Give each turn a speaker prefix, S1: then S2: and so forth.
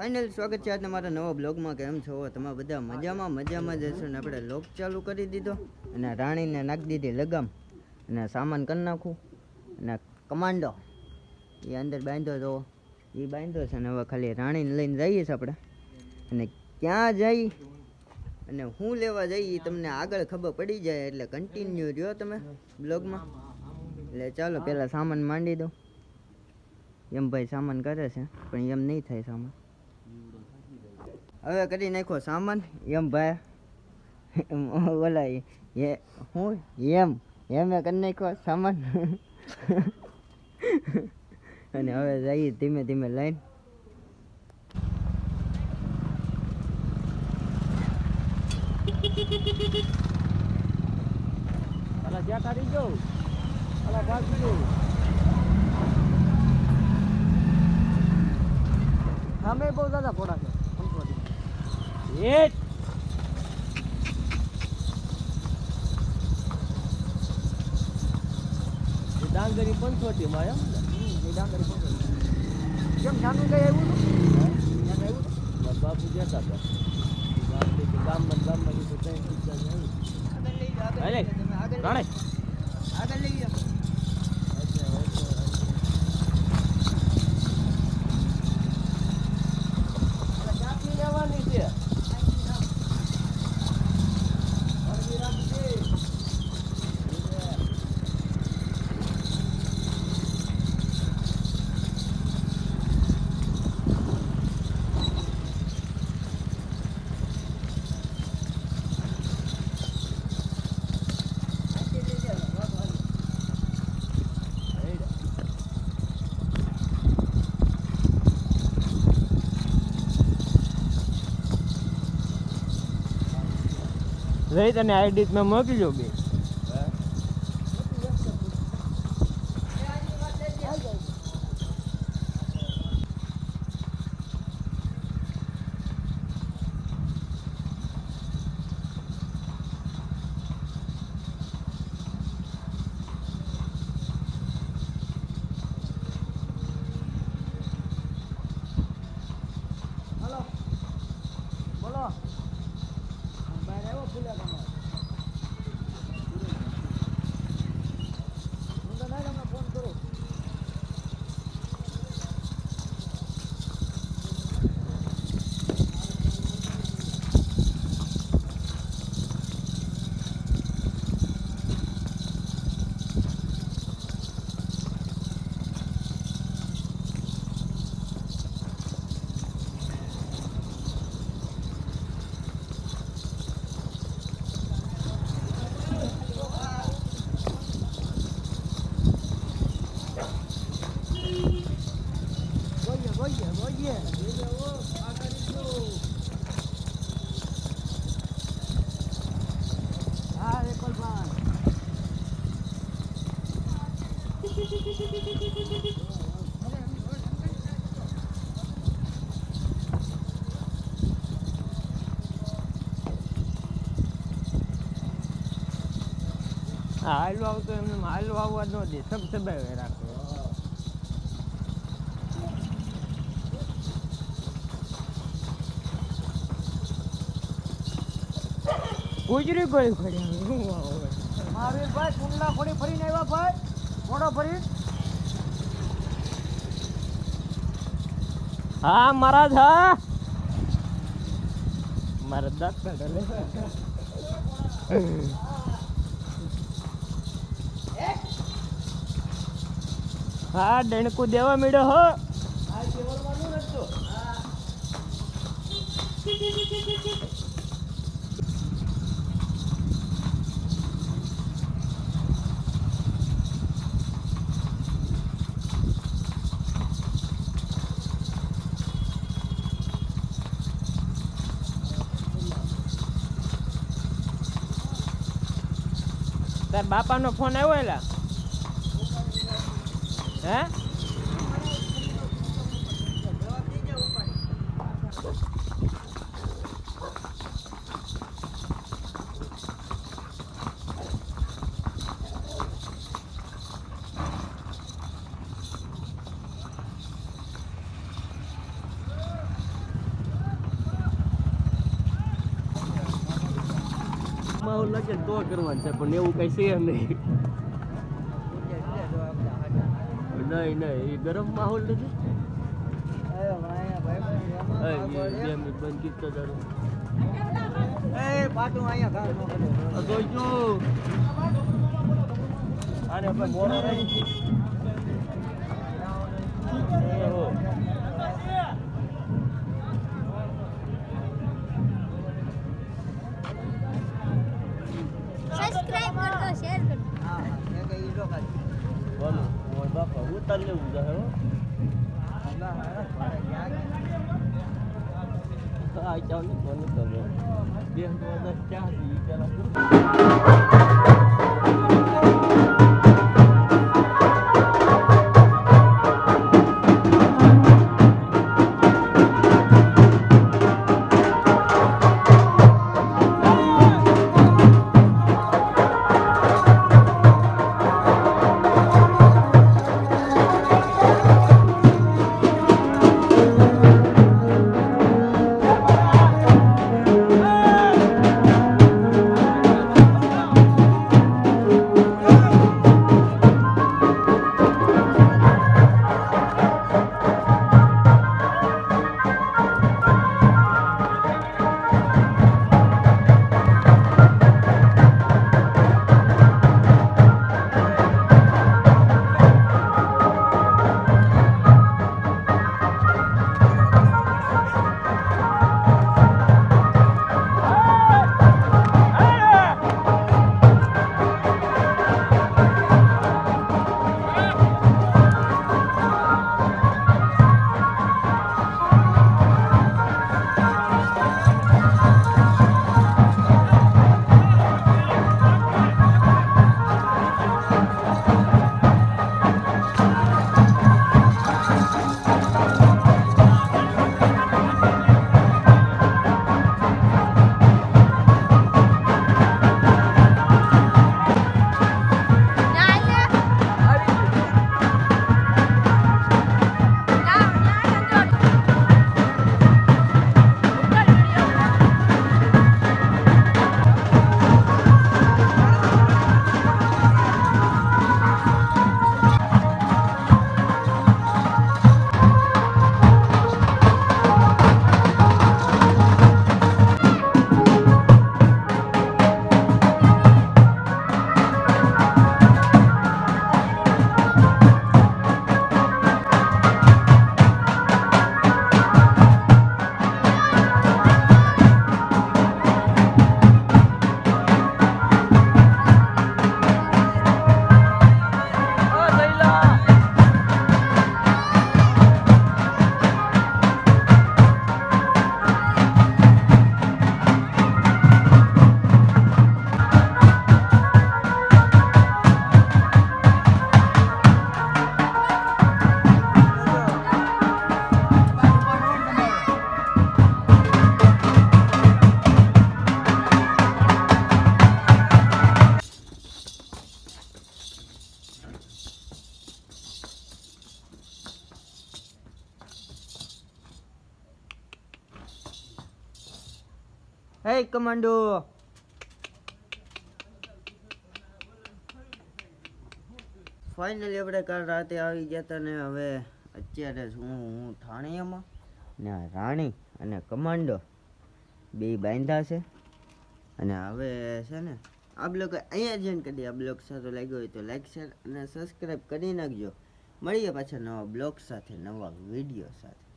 S1: Final સ્વાગત છે આજના મારા નવા બ્લોગમાં. કેમ છો તમે બધા? મજામાં જ હશો ને? આપણે લોક ચાલુ કરી દીધો અને રાણીને નાખી દીધી લગામ અને સામાન કરી નાખું અને કમાન્ડો એ અંદર બાંધ્યો તો એ બાંધ્યો છે. અને હવે ખાલી રાણીને લઈને જઈએ છીએ આપણે. અને ક્યાં જઈ અને શું લેવા જઈએ તમને આગળ ખબર પડી જાય, એટલે કન્ટિન્યુ રહ્યો તમે બ્લોગમાં. એટલે ચાલો પહેલાં સામાન માંડી દો. એમ ભાઈ સામાન કરે છે પણ એમ નહીં થાય સામાન. હવે કરી નાખો સામાન એમ ભાઈ. ઓલા એ હું એમ કરી નાખો સામાન. અને હવે જઈએ ધીમે ધીમે લઈને.
S2: અલા જ્યાં તારી જો અલા ભાગી જો સામે બહુ દાદા ફોડા છે. એ ડાંગરી 500 માં એમ ને? એ ડાંગરી 500 કેમ જાનું કઈ આવ્યું હતું? બાપુ જતા હતા ગામમાં કીધું કઈ પૂછતા નહીં. આગળ લઈ જાઓ. ક્યાંથી લેવાની છે? રહી તને આઈડી મેં મોકલ્યો બે. હલો બોલો. બહાર આવ્યો ફૂલ્યા તમારે હું તો નહીં તમને ફોન કરું. હાલવા આવતો એમને હાલવા આવવા ન દે. સબ સબાવે રાખો. ગુજરી ગળી ફરી મારે ભાઈ કુંડલા ફરી ફરીને આવ્યા ભાઈ. મોડો ફરી. હા મહારાજ. હા મારા દાંત કાઢે. હા ડણકું દેવા મળ્યો હો. તાર બાપાનો ફોન આવ્યો એલા? હે માહોલ લાગે ને તો કરવાનું છે પણ એવું કઈ છે નહીં. નહીં એ ગરમ માહોલ નથી. 2 મિનિટ બંધ કીધો તારું. જોઈજો આને આપણે મોડો રહી.
S3: સબસ્ક્રાઇબ કરજો શેર કરજો
S2: બોલો ઓય બાપા ઉતાર લેવું જાય હો. આ ચાલ ને કોને તમે બે હજાર ચા દી
S1: હે કમાન્ડો ફાઇનલી આપણે કાલ રાતે આવી ગયા હતા ને હવે અત્યારે હું થાણીયામાં ને રાણી અને કમાન્ડો બે બાંધ્યા છે અને હવે છે ને આ બ્લોગ અહીંયા જોઈન કરી દે. આ બ્લોગ સારો લાગ્યો હોય તો લાઈક શેર અને સબસ્ક્રાઈબ કરી નાખજો. મળીએ પાછા નવા બ્લોગ સાથે નવા વિડીયો સાથે.